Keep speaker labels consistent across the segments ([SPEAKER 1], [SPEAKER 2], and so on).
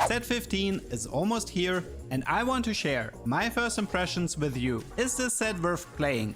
[SPEAKER 1] Set 15 is almost here, and I want to share my first impressions with you. Is this set worth playing?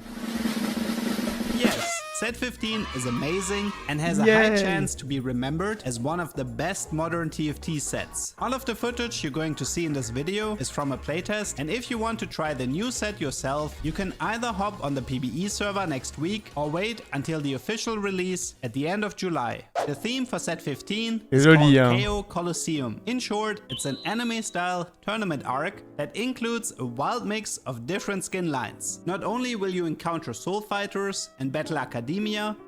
[SPEAKER 1] Yes. Set 15 is amazing and has a high chance to be remembered as one of the best modern TFT sets. All of the footage you're going to see in this video is from a playtest, and if you want to try the new set yourself, you can either hop on the PBE server next week or wait until the official release at the end of July. The theme for Set 15 is called KO Colosseum. In short, it's an anime-style tournament arc that includes a wild mix of different skin lines. Not only will you encounter Soul Fighters and Battle Academia,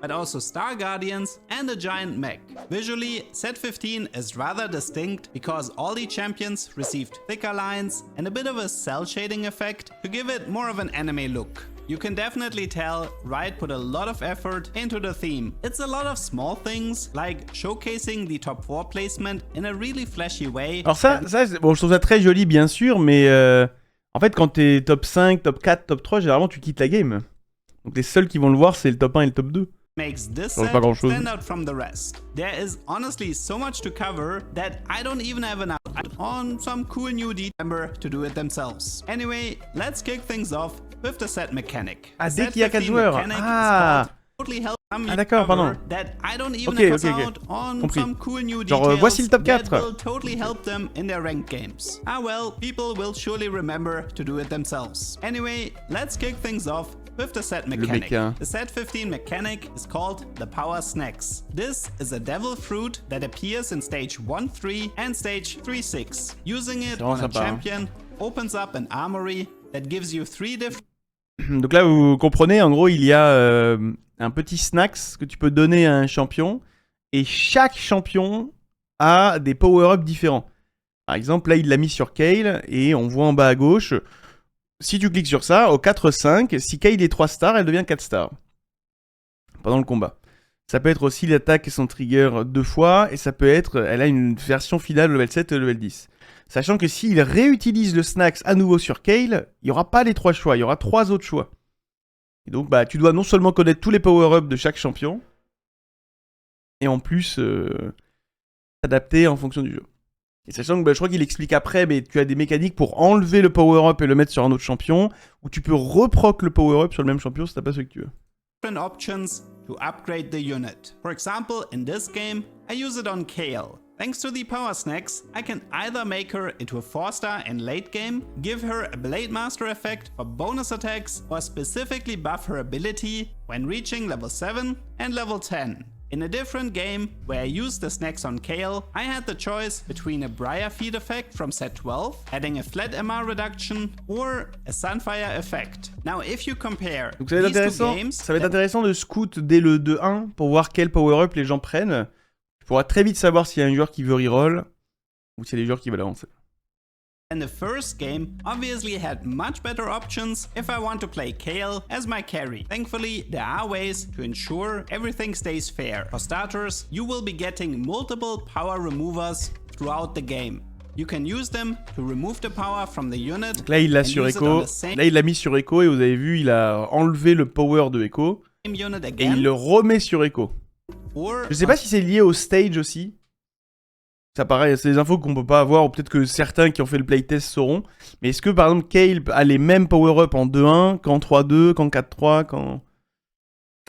[SPEAKER 1] but also Star Guardians and a giant mech. Visually, Set 15 is rather distinct because all the champions received thicker lines and a bit of a cell shading effect to give it more of an anime look. You can definitely tell Riot put a lot of effort into the theme. It's a lot of small things, like showcasing the top 4 placement in a really flashy way.
[SPEAKER 2] Alors bon, je trouve ça très joli bien sûr, mais en fait quand t'es top 5, top 4, top 3, généralement tu quittes la game. Donc les seuls qui vont le voir c'est le top 1 et le top 2.
[SPEAKER 1] Makes this set stand out from the rest. There is honestly so much to cover that I don't even have enough on some cool new member to do it themselves. Anyway, let's kick things off with the set mechanic.
[SPEAKER 2] Ah, dès qu'il y a 4 joueurs. Ah d'accord, pardon. Ok. Compris. Genre, voici le top 4.
[SPEAKER 1] Will totally help them in their ranked games. Ah well, people will surely remember to do it themselves. Anyway, let's kick things off with the set mechanic. The set 15 mechanic is called the Power Snacks. This is a devil fruit that appears in stage 1-3 and stage 3-6. Using it on a champion opens up an armory that gives you 3 different...
[SPEAKER 2] Donc là vous comprenez, en gros il y a un petit snacks que tu peux donner à un champion et chaque champion a des power-ups différents. Par exemple là il l'a mis sur Kayle et on voit en bas à gauche, si tu cliques sur ça, au 4-5, si Kayle est 3 stars, elle devient 4 stars pendant le combat. Ça peut être aussi l'attaque et son trigger 2 fois, et ça peut être, elle a une version finale level 7 et level 10. Sachant que s'il réutilise le snacks à nouveau sur Kayle, il n'y aura pas les 3 choix, il y aura 3 autres choix. Et donc bah, tu dois non seulement connaître tous les power-ups de chaque champion, et en plus s'adapter en fonction du jeu. Et sachant que je crois qu'il explique après, mais tu as des mécaniques pour enlever le power-up et le mettre sur un autre champion, ou tu peux reproc le power-up sur le même champion si t'as pas ce que tu veux.
[SPEAKER 1] Different options to upgrade the unit. For example, in this game, I use it on Kayle. Thanks to the Power Snacks, I can either make her into a 4-star in late game, give her a Blade Master effect for bonus attacks, or specifically buff her ability when reaching level 7 and level 10. In a different game, where I used the snacks on Kayle, I had the choice between a Briar Feed effect from set 12, adding a flat MR reduction, or a Sunfire effect. Now if you compare
[SPEAKER 2] donc ça va être intéressant de scout dès le 2-1 pour voir quel power-up les gens prennent. Tu pourras très vite savoir s'il y a un joueur qui veut reroll ou s'il y a des joueurs qui veulent avancer.
[SPEAKER 1] And the first game obviously had much better options if I want to play Kayle as my carry. Thankfully, there are ways to ensure everything stays fair. For starters, you will be getting multiple power removers throughout the game. You can use them to remove the power from the unit.
[SPEAKER 2] Donc là, il l'a sur Echo. Là, il l'a mis sur Echo et vous avez vu, il a enlevé le power de Echo et il le remet sur Echo. Je sais pas si c'est lié au stage aussi. Ça paraît, c'est des infos qu'on peut pas avoir, ou peut-être que certains qui ont fait le playtest sauront. Mais est-ce que par exemple Kayle a les mêmes power-up en 2-1 qu'en 3-2, qu'en 4-3, qu'en...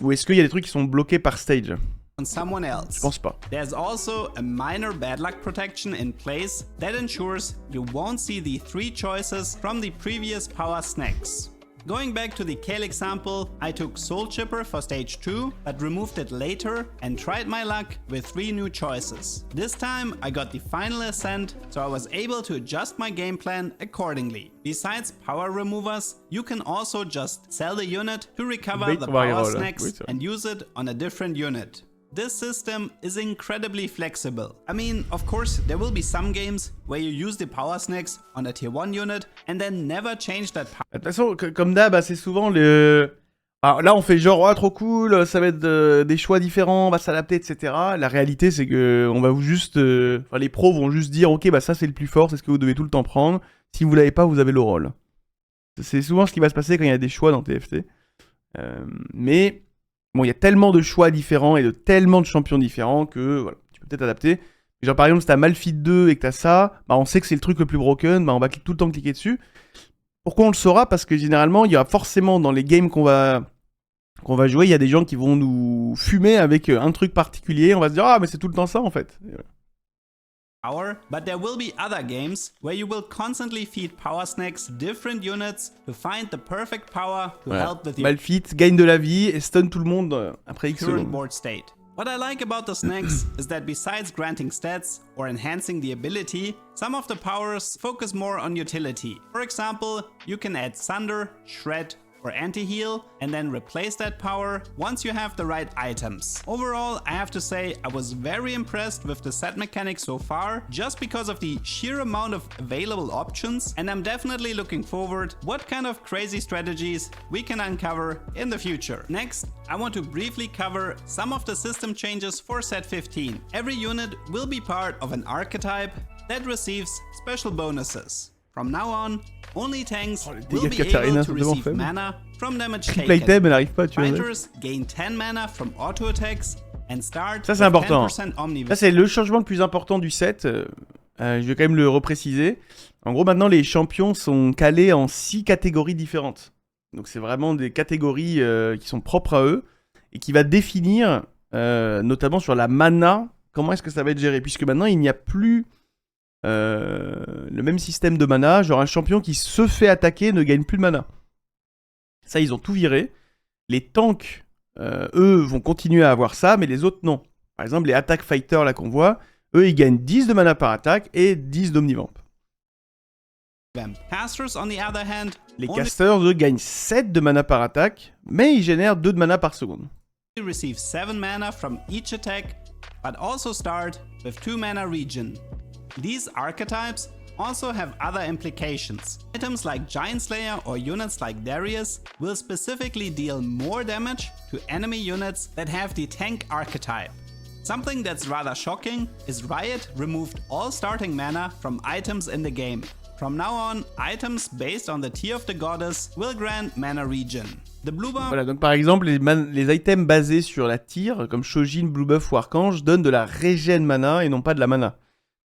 [SPEAKER 2] Ou est-ce qu'il y a des trucs qui sont bloqués par stage? Je pense pas.
[SPEAKER 1] There's also a minor bad luck protection in place that ensures you won't see the 3 choices from the previous power snacks. Going back to the Kayle example, I took Soul Chipper for stage 2, but removed it later and tried my luck with 3 new choices. This time I got the final ascent, so I was able to adjust my game plan accordingly. Besides power removers, you can also just sell the unit to recover the power snacks and use it on a different unit. This system is incredibly flexible. I mean, of course, there will be some games where you use the power snacks on a tier 1 unit and then never change that power.
[SPEAKER 2] De toute façon, comme d'hab, c'est souvent le... Alors là, on fait genre, oh, trop cool, ça va être des choix différents, on va s'adapter, etc. La réalité, c'est que on va vous juste... Enfin, les pros vont juste dire, ok, bah ça c'est le plus fort, c'est ce que vous devez tout le temps prendre. Si vous l'avez pas, vous avez le rôle. C'est souvent ce qui va se passer quand il y a des choix dans TFT. Mais... Bon, il y a tellement de choix différents et de tellement de champions différents que voilà, tu peux peut-être adapter. Genre par exemple, si t'as Malphite 2 et que t'as ça, bah on sait que c'est le truc le plus broken, bah on va tout le temps cliquer dessus. Pourquoi on le saura? Parce que généralement, il y a forcément dans les games qu'on va jouer, il y a des gens qui vont nous fumer avec un truc particulier. On va se dire, ah, mais c'est tout le temps ça en fait.
[SPEAKER 1] Power, but there will be other games where you will constantly feed power snacks different units to find the perfect power to help with your
[SPEAKER 2] Malphite gagne de la vie et stun tout le monde après X
[SPEAKER 1] current
[SPEAKER 2] secondes.
[SPEAKER 1] board state. What I like about the snacks is that besides granting stats or enhancing the ability, some of the powers focus more on utility. For example, you can add Sunder, Shred, or Anti-Heal, and then replace that power once you have the right items. Overall, I have to say I was very impressed with the set mechanics so far, just because of the sheer amount of available options, and I'm definitely looking forward what kind of crazy strategies we can uncover in the future. Next, I want to briefly cover some of the system changes for set 15. Every unit will be part of an archetype that receives special bonuses. From now on, only tanks will be able to receive mana from damage taken.
[SPEAKER 2] Item, elle arrive pas, tu vois.
[SPEAKER 1] Fighters gain 10 mana from auto attacks and start
[SPEAKER 2] Ça c'est important.
[SPEAKER 1] 10% omnivore.
[SPEAKER 2] Ça c'est le changement le plus important du set. Je vais quand même le repréciser. En gros, maintenant les champions sont calés en 6 catégories différentes. Donc c'est vraiment des catégories qui sont propres à eux et qui va définir, notamment sur la mana, comment est-ce que ça va être géré. Puisque maintenant il n'y a plus le même système de mana, genre un champion qui se fait attaquer ne gagne plus de mana. Ça, ils ont tout viré. Les tanks, eux, vont continuer à avoir ça, mais les autres, non. Par exemple, les attack fighters, là, qu'on voit, eux, ils gagnent 10 de mana par attaque et 10 d'omnivamp.
[SPEAKER 1] Casters, on the other hand,
[SPEAKER 2] Les casters, eux, gagnent 7 de mana par attaque, mais ils génèrent 2 de mana par seconde.
[SPEAKER 1] receive 7 mana from each attack, but also start with 2 mana regen. These archetypes also have other implications. Items like Giant Slayer or units like Darius will specifically deal more damage to enemy units that have the tank archetype. Something that's rather shocking is Riot removed all starting mana from items in the game. From now on, items based on the tier of the goddess will grant mana regen. The blue buff.
[SPEAKER 2] Voilà, donc par exemple, les items basés sur la tire, comme Shojin, Blue Buff ou Archange, donnent de la régène mana et non pas de la mana.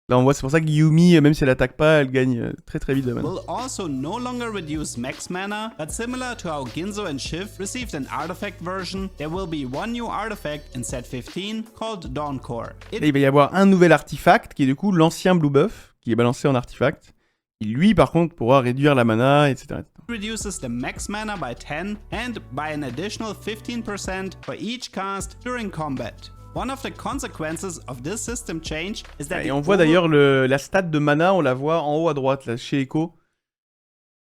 [SPEAKER 2] Là, on voit, c'est pour ça que Yumi, même si elle attaque pas, elle gagne très très vite de mana.
[SPEAKER 1] Will also no longer reduce max mana, but similar to how Ginzo and Shiv received an artifact version, there will be one new artifact in set 15 called Dawncore.
[SPEAKER 2] Là, il va y avoir un nouvel artefact qui est du coup l'ancien Blue Buff, qui est balancé en artefact. Qui lui, par contre, pourra réduire la mana, etc.
[SPEAKER 1] Reduces the max mana by 10 and by an additional 15% for each cast during combat. One of the consequences of this system change is that
[SPEAKER 2] Et on voit d'ailleurs la stat de mana, on la voit en haut à droite, là, chez Echo.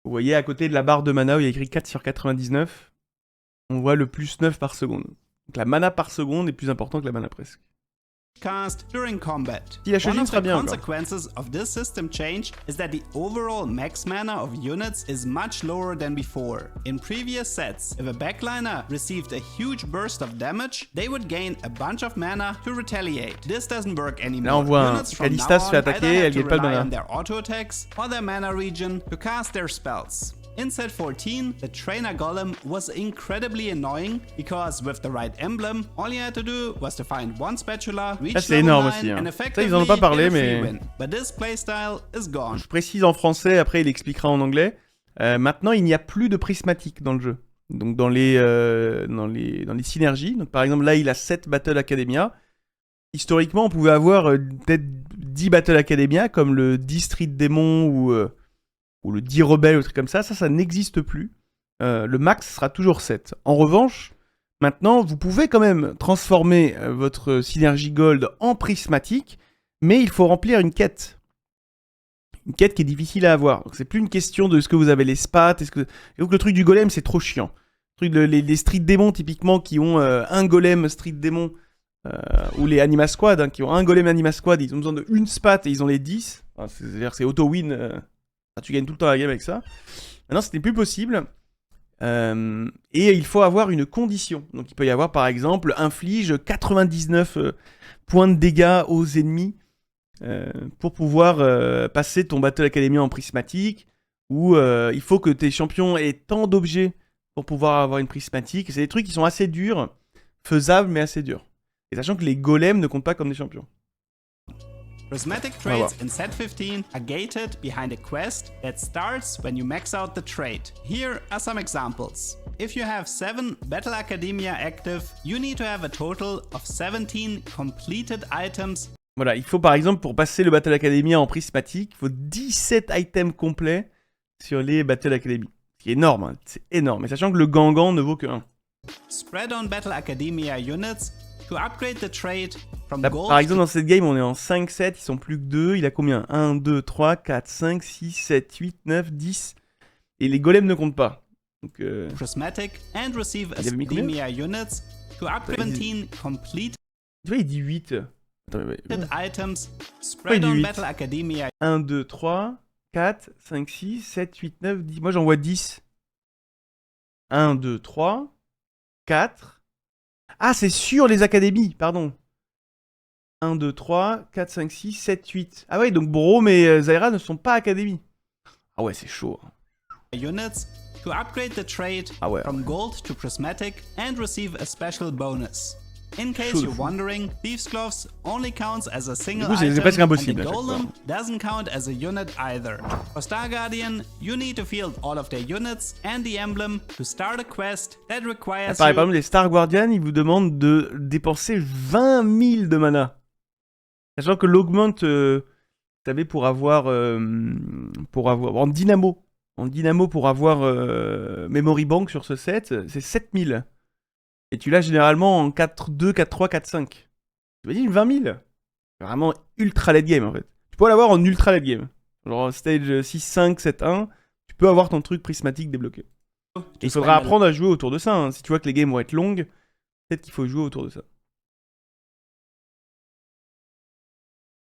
[SPEAKER 2] Vous voyez à côté de la barre de mana où il y a écrit 4 sur 99, on voit le plus 9 par seconde. Donc la mana par seconde est plus important que la mana presque.
[SPEAKER 1] cast during combat.
[SPEAKER 2] Si la
[SPEAKER 1] One
[SPEAKER 2] Shojin
[SPEAKER 1] of
[SPEAKER 2] sera
[SPEAKER 1] the
[SPEAKER 2] bien encore.
[SPEAKER 1] consequences of this system change is that the overall max mana of units is much lower than before. In previous sets, if a backliner received a huge burst of damage, they would gain a bunch of mana to retaliate. This doesn't work anymore.
[SPEAKER 2] Là on voit
[SPEAKER 1] Units from
[SPEAKER 2] Kalista
[SPEAKER 1] now
[SPEAKER 2] se fait
[SPEAKER 1] on
[SPEAKER 2] attaquer,
[SPEAKER 1] either have
[SPEAKER 2] elle
[SPEAKER 1] to
[SPEAKER 2] gagne pas de
[SPEAKER 1] rely on
[SPEAKER 2] mana.
[SPEAKER 1] their auto attacks or their mana regen to cast their spells. In set 14, the Trainer Golem was incredibly annoying because with the right emblem, all you had to do was to find one spatula, reach
[SPEAKER 2] c'est
[SPEAKER 1] level
[SPEAKER 2] énorme
[SPEAKER 1] 9
[SPEAKER 2] aussi, hein.
[SPEAKER 1] and
[SPEAKER 2] Ça,
[SPEAKER 1] effectively
[SPEAKER 2] ils en ont pas parlé,
[SPEAKER 1] get a free
[SPEAKER 2] mais-
[SPEAKER 1] win. But this playstyle is gone.
[SPEAKER 2] Je précise en français, après il expliquera en anglais. Maintenant, il n'y a plus de prismatique dans le jeu. Donc dans les synergies. Donc par exemple, là, il a 7 Battle Academia. Historiquement, on pouvait avoir peut-être 10 Battle Academia, comme le 10 Street Demon ou le 10 Rebelle, ou truc comme ça. Ça n'existe plus. Le max sera toujours 7. En revanche, maintenant, vous pouvez quand même transformer votre synergie Gold en prismatique, mais il faut remplir une quête. Une quête qui est difficile à avoir. Donc c'est plus une question de est-ce que vous avez les spats, donc le truc du golem c'est trop chiant. Le truc les street démons typiquement qui ont un golem street démon ou les anima squad hein, qui ont un golem anima squad, ils ont besoin de une spat et ils ont les 10. Enfin, c'est-à-dire c'est auto win, tu gagnes tout le temps la game avec ça. Maintenant ce n'est plus possible. Et il faut avoir une condition. Donc il peut y avoir par exemple inflige 99 points de dégâts aux ennemis. Pour pouvoir passer ton Battle Academy en prismatique, ou il faut que tes champions aient tant d'objets pour pouvoir avoir une prismatique. C'est des trucs qui sont assez durs, faisables mais assez durs. Et sachant que les golems ne comptent pas comme des champions.
[SPEAKER 1] Prismatic traits in set 15 are gated behind a quest that starts when you max out the trait. Here are some examples. If you have 7 Battle Academia active, you need to have a total of 17 completed items.
[SPEAKER 2] Voilà, il faut par exemple, pour passer le Battle Academia en prismatique, il faut 17 items complets sur les Battle Academy. Ce qui est énorme, hein. C'est énorme. Mais sachant que le Gangan ne vaut que 1.
[SPEAKER 1] Spread on Battle Academia units to upgrade the trait from
[SPEAKER 2] Là,
[SPEAKER 1] gold.
[SPEAKER 2] par exemple, dans cette game, on est en 5-7, ils sont plus que 2. Il a combien? 1, 2, 3, 4, 5, 6, 7, 8, 9, 10. Et les golems ne comptent pas. Donc,
[SPEAKER 1] Prismatic and receive
[SPEAKER 2] il avait mis combien?
[SPEAKER 1] Academia units to upgrade 17 complete.
[SPEAKER 2] Tu vois, il dit 8. Attends,
[SPEAKER 1] Items spread on Battle Academia.
[SPEAKER 2] 1, 2, 3, 4, 5, 6, 7, 8, 9, 10. Moi, j'en vois 10. 1, 2, 3, 4. Ah, c'est sur les académies, pardon. 1, 2, 3, 4, 5, 6, 7, 8. Ah ouais, donc Braum et Zyra ne sont pas académies. Ah ouais, c'est chaud.
[SPEAKER 1] Units to upgrade the trait from gold to prismatic and receive a special bonus. In case you're wondering, Thieves' Gloves only counts as a single item, and the Golem doesn't count as a unit either. For Star Guardian, you need to field all of their units and the emblem to start a quest that requires
[SPEAKER 2] Par exemple, les Star Guardian, ils vous demandent de dépenser 20 000 de mana. Sachant que l'augmente, vous savez, pour avoir en dynamo pour avoir Memory Bank sur ce set, c'est 7000. Et tu l'as généralement en 4-2, 4-3, 4-5. T'imagines 20 000? C'est vraiment ultra late game en fait. Tu peux l'avoir en ultra late game. Genre stage 6, 5, 7, 1. Tu peux avoir ton truc prismatique débloqué. Et il faudra apprendre à jouer autour de ça. Hein. Si tu vois que les games vont être longues, peut-être qu'il faut jouer autour de ça.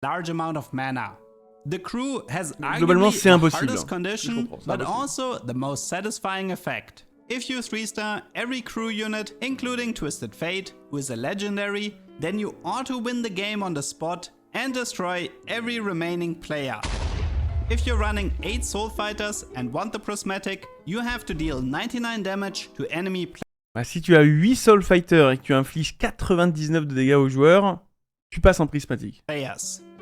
[SPEAKER 1] Large amount of mana. The crew has
[SPEAKER 2] Globalement, c'est
[SPEAKER 1] the
[SPEAKER 2] impossible.
[SPEAKER 1] hardest condition, but also the most satisfying effect. If you 3-star every crew unit, including Twisted Fate, who is a legendary, then you ought to win the game on the spot and destroy every remaining player. If you're running 8 Soul Fighters and want the Prismatic, you have to deal 99 damage to enemy players.
[SPEAKER 2] Bah, si tu as 8 Soul Fighters et que tu infliges 99 de dégâts aux joueurs, tu passes en prismatique.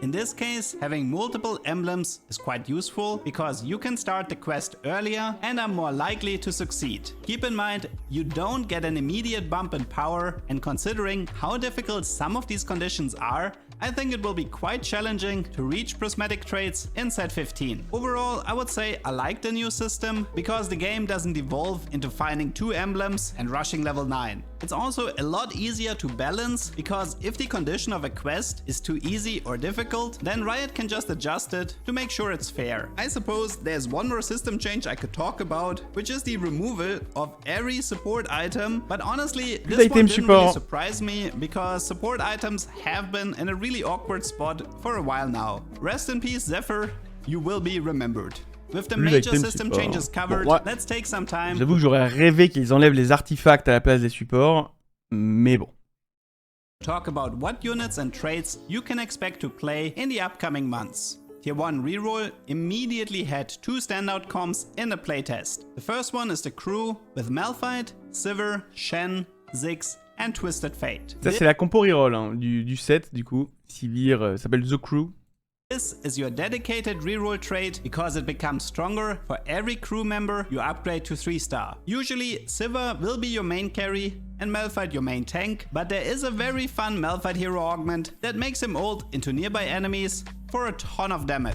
[SPEAKER 1] In this case, having multiple emblems is quite useful because you can start the quest earlier and are more likely to succeed. Keep in mind, you don't get an immediate bump in power, and considering how difficult some of these conditions are, I think it will be quite challenging to reach prismatic traits in set 15. Overall, I would say I like the new system because the game doesn't evolve into finding 2 emblems and rushing level 9. It's also a lot easier to balance because if the condition of a quest is too easy or difficult, then Riot can just adjust it to make sure it's fair. I suppose there's one more system change I could talk about, which is the removal of every support item, but honestly, this one didn't really surprise me because support items have been in a really awkward spot for a while now. Rest in peace, Zephyr, you will be remembered. With the major system changes covered, let's take some time.
[SPEAKER 2] J'avoue que j'aurais rêvé qu'ils enlèvent les artefacts à la place des supports, mais bon.
[SPEAKER 1] Talk about what units and traits you can expect to play in the upcoming months. Tier 1 reroll immediately had 2 standout comps in the playtest. The first one is the crew with Malphite, Sivir, Shen, Ziggs and Twisted Fate.
[SPEAKER 2] Ça c'est la compo reroll hein, du set du coup. Sivir s'appelle The Crew.
[SPEAKER 1] This is your dedicated reroll trait because it becomes stronger for every crew member you upgrade to 3-star. Usually, Sivir will be your main carry and Malphite your main tank, but there is a very fun Malphite hero augment that makes him ult into nearby enemies for a ton of damage.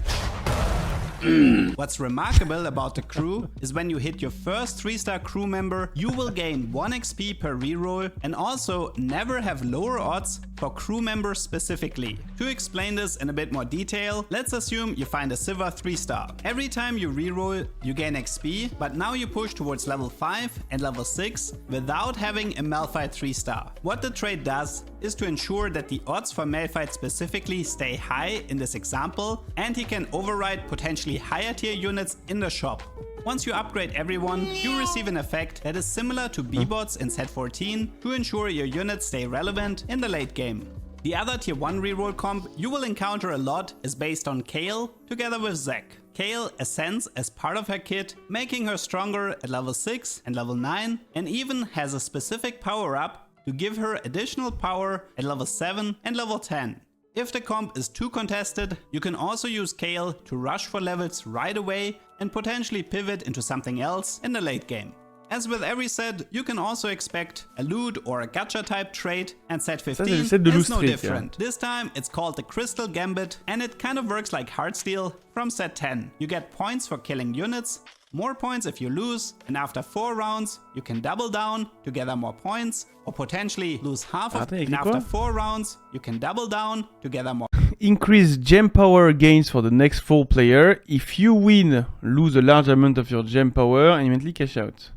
[SPEAKER 1] What's remarkable about the crew is when you hit your first 3-star crew member, you will gain 1 XP per reroll and also never have lower odds for crew members specifically. To explain this in a bit more detail, let's assume you find a Sivir 3-star. Every time you reroll, you gain XP, but now you push towards level 5 and level 6 without having a Malphite 3-star. What the trait does is to ensure that the odds for Malphite specifically stay high in this example, and he can override potentially higher tier units in the shop. Once you upgrade everyone, you receive an effect that is similar to B-bots in set 14 to ensure your units stay relevant in the late game. The other tier 1 reroll comp you will encounter a lot is based on Kayle together with Zac. Kayle ascends as part of her kit, making her stronger at level 6 and level 9, and even has a specific power up to give her additional power at level 7 and level 10. If the comp is too contested, you can also use Kale to rush for levels right away and potentially pivot into something else in the late game. As with every set, you can also expect a loot or a gacha type trait, and set 15 is no different. This time it's called the Crystal Gambit, and it kind of works like Heartsteel from set 10. You get points for killing units, more points if you lose, and after 4 rounds you can double down to gather more points, or potentially lose half of it, and after 4 rounds you can double down to gather more.
[SPEAKER 2] Increase gem power gains for the next 4 player. If you win, lose a large amount of your gem power and immediately cash out.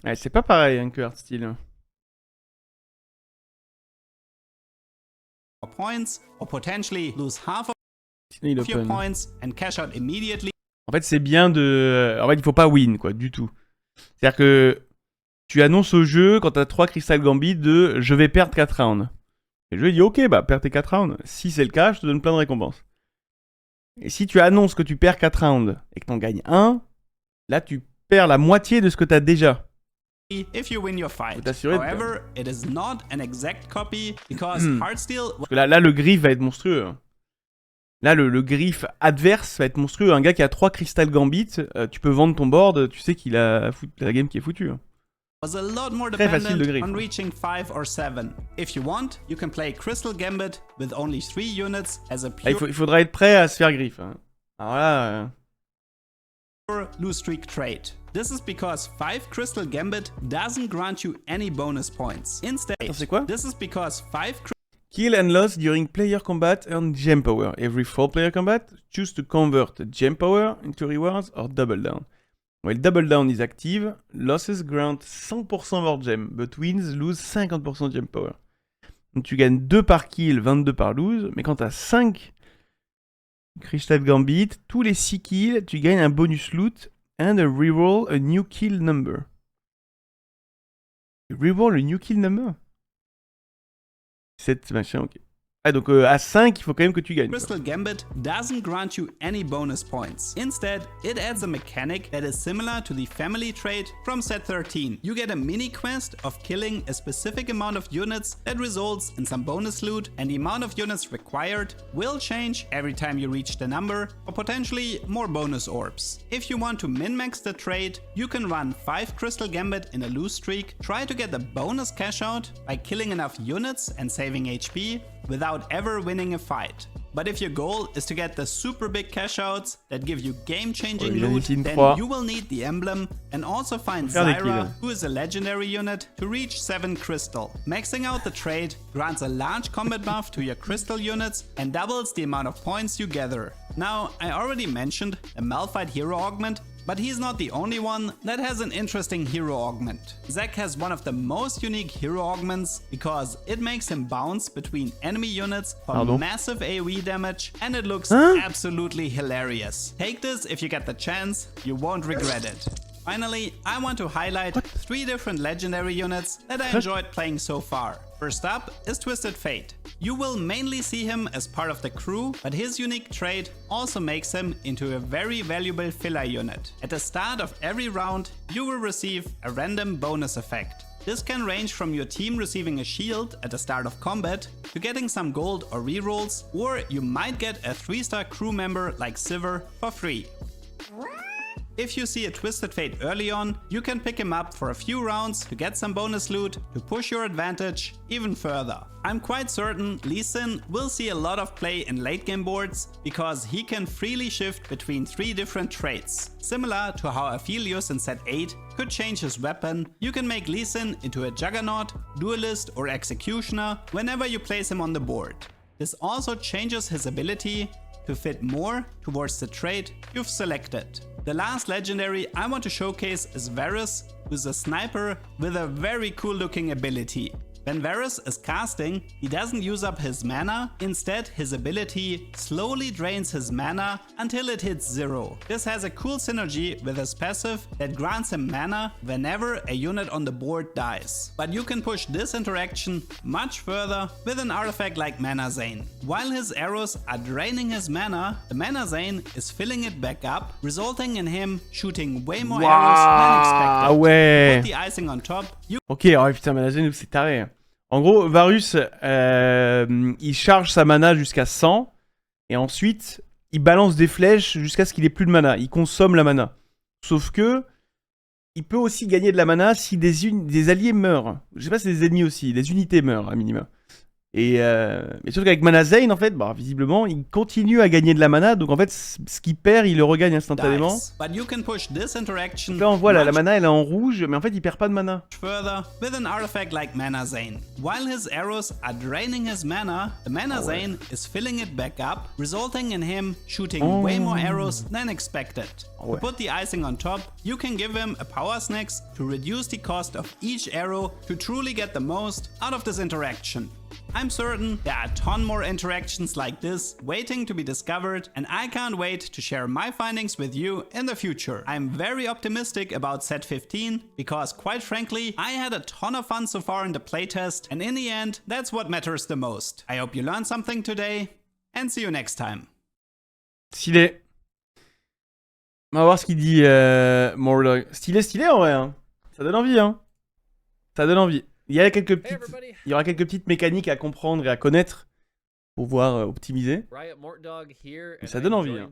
[SPEAKER 2] Ouais, c'est pas pareil hein, que Heartsteel.
[SPEAKER 1] Points, or potentially lose half of your points and cash out immediately.
[SPEAKER 2] En fait, c'est bien de... En fait, il faut pas win, quoi, du tout. C'est-à-dire que tu annonces au jeu, quand tu as 3 Crystal Gambit, de « je vais perdre 4 rounds ». Et le jeu dit « ok, bah, perds tes 4 rounds. Si c'est le cas, je te donne plein de récompenses. » Et si tu annonces que tu perds 4 rounds et que tu en gagnes 1, là, tu perds la moitié de ce que tu as déjà.
[SPEAKER 1] If you win your fight. However, it is not an exact copy because Heartsteel...
[SPEAKER 2] Parce que là, le griffe va être monstrueux. Là, le griffe adverse va être monstrueux. Un gars qui a 3 Crystal Gambit, tu peux vendre ton board, tu sais qu'il a la game qui est foutue.
[SPEAKER 1] Was a lot more dependent on reaching 5 or 7. If you want, you can play Crystal Gambit with only 3 units as a pure...
[SPEAKER 2] Là, il faudra être prêt à se faire griffe. Alors là...
[SPEAKER 1] lose streak trait. This is because 5 Crystal Gambit doesn't grant you any bonus points. Instead, this is because 5
[SPEAKER 2] kill and loss during player combat earn gem power. Every 4 player combat, choose to convert gem power into rewards or double down. While double down is active, losses grant 100% more gem, but wins lose 50% gem power. Donc tu gagnes 2 par kill, 22 par lose, mais quand tu as 5 Crystal Gambit, tous les 6 kills, tu gagnes un bonus loot and a reroll a new kill number. Reroll a new kill number? 7 machin, ok. Ah, donc à 5, il faut quand même que tu gagnes.
[SPEAKER 1] Crystal Gambit doesn't grant you any bonus points. Instead, it adds a mechanic that is similar to the family trait from set 13. You get a mini quest of killing a specific amount of units that results in some bonus loot, and the amount of units required will change every time you reach the number, or potentially more bonus orbs. If you want to min-max the trait, you can run 5 Crystal Gambit in a lose streak, try to get the bonus cash out by killing enough units and saving HP, without ever winning a fight. But if your goal is to get the super big cash outs that give you game-changing loot, then you will need the emblem and also find Zyra, who is a legendary unit, to reach 7 crystal. Maxing out the trait grants a large combat buff to your crystal units and doubles the amount of points you gather. Now, I already mentioned a Malphite hero augment, but he's not the only one that has an interesting hero augment. Zac has one of the most unique hero augments because it makes him bounce between enemy units for massive AoE damage, and it looks absolutely hilarious. Take this if you get the chance, you won't regret it. Finally, I want to highlight 3 different legendary units that I enjoyed playing so far. First up is Twisted Fate. You will mainly see him as part of the crew, but his unique trait also makes him into a very valuable filler unit. At the start of every round, you will receive a random bonus effect. This can range from your team receiving a shield at the start of combat, to getting some gold or rerolls, or you might get a 3-star crew member like Sivir for free. If you see a Twisted Fate early on, you can pick him up for a few rounds to get some bonus loot to push your advantage even further. I'm quite certain Lee Sin will see a lot of play in late game boards because he can freely shift between 3 different traits. Similar to how Aphelios in set 8 could change his weapon, you can make Lee Sin into a Juggernaut, Duelist or Executioner whenever you place him on the board. This also changes his ability to fit more towards the trait you've selected. The last legendary I want to showcase is Varus, who's a sniper with a very cool looking ability. When Varus is casting, he doesn't use up his mana, instead his ability slowly drains his mana until it hits 0. This has a cool synergy with his passive that grants him mana whenever a unit on the board dies. But you can push this interaction much further with an artifact like Mana Zane. While his arrows are draining his mana, the Mana Zane is filling it back up, resulting in him shooting way more arrows than expected. To put the icing on top,
[SPEAKER 2] Ok, oh putain, Mana Zen, c'est taré. En gros, Varus, il charge sa mana jusqu'à 100, et ensuite, il balance des flèches jusqu'à ce qu'il ait plus de mana. Il consomme la mana. Sauf que, il peut aussi gagner de la mana si des alliés meurent. Je sais pas si des ennemis aussi, des unités meurent, à minima. Et mais surtout qu'avec Mana Zen, en fait, bah, visiblement, il continue à gagner de la mana, donc en fait, ce qu'il perd, il le regagne instantanément. Là, on voit, la mana, elle est en rouge, mais en fait, il perd pas de mana.
[SPEAKER 1] Further with an artifact like Mana Zen. While his arrows are draining his mana, the Mana Zen is filling it back up, resulting in him shooting way more arrows than expected. To put the icing on top, you can give him a Power Snacks to reduce the cost of each arrow to truly get the most out of this interaction. I'm certain there are a ton more interactions like this waiting to be discovered, and I can't wait to share my findings with you in the future. I'm very optimistic about set 15 because, quite frankly, I had a ton of fun so far in the playtest, and in the end, that's what matters the most. I hope you learned something today, and see you next time.
[SPEAKER 2] Stylé. On va voir ce qu'il dit, Mordog. Stylé en vrai, hein. Ça donne envie, hein. Ça donne envie. Il y aura quelques petites mécaniques à comprendre et à connaître pour pouvoir optimiser. Mais ça donne envie. Hein.